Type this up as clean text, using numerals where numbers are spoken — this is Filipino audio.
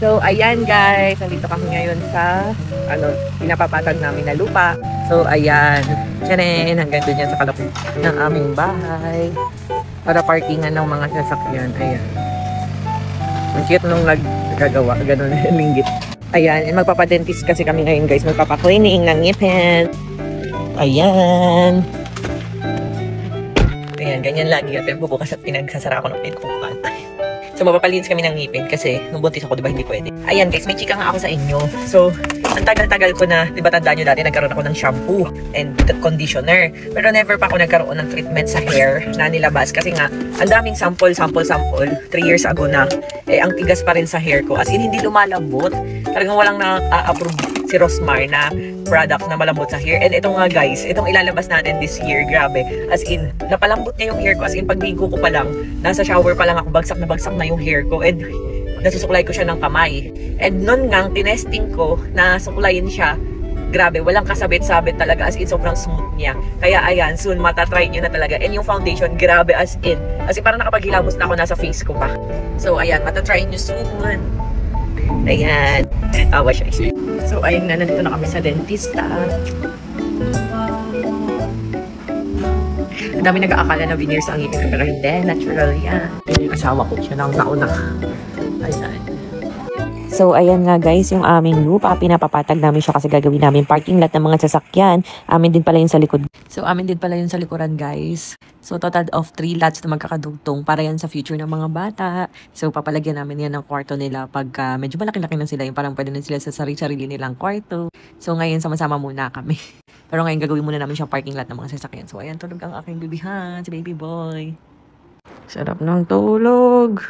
So, ayan guys, nandito kami ngayon sa pinapapatag namin na lupa. So, ayan, tiyenen, hanggang doon yan sa kalapit ng aming bahay. Para parkingan ng mga sasakyan. Ayan. Ang cute nung nagagawa, ganun linggit. Ayan, magpapadentist kasi kami ngayon guys, magpapaklining ng ngipin. Ayan. Ayan, ganyan lagi at bubukas at pinagsasara ako ng pintuan. So, mapapalinis kami ng ngipin kasi nung buntis ako, diba, hindi pwede. Ayan guys, may chika nga ako sa inyo. So, ang tagal-tagal ko na, diba tandaan nyo dati, nagkaroon ako ng shampoo and conditioner. Pero never pa ako nagkaroon ng treatment sa hair na nilabas. Kasi nga, ang daming sample, 3 years ago na. Ang tigas pa rin sa hair ko. As in, hindi lumalambot. Talagang walang na-approve si Rosmar na product na malambot sa hair. And ito nga guys, itong ilalabas natin this year, grabe. As in, napalambot niya yung hair ko. As in, pagligo ko pa lang, nasa shower pa lang ako, bagsak na yung hair ko. And nasusuklay ko siya ng kamay. And nun nga, tinesting ko na suklayin siya, grabe, walang kasabit-sabit talaga. As in, sobrang smooth niya. Kaya ayan, soon matatry nyo na talaga. And yung foundation, grabe as in. Kasi parang nakapaghilamos na ako nasa face ko pa. So ayan, matatry nyo soon. Ayan. Awa siya. So ayun na, nandito na kami sa dentista. Ang dami nag-aakala na veneers ang ngipin, pero hindi, natural yan. Yung asawa ko, siya nang nauna. Ayan. So, ayan nga guys, yung aming lupa, pinapapatag namin siya kasi gagawin namin parking lot ng mga sasakyan. Amin din pala yun sa likod. So, amin din pala yun sa likuran guys. So, total of 3 lots na magkakadugtong para yan sa future ng mga bata. So, papalagyan namin yan ng kwarto nila pagka medyo malaki-laki na sila. Yung parang pwede na sila sa sarili nilang kwarto. So, ngayon sama-sama muna kami. Pero ngayon gagawin muna namin siyang parking lot ng mga sasakyan. So, ayan, tulog ang aking bibihan, si baby boy. Sarap ng tulog.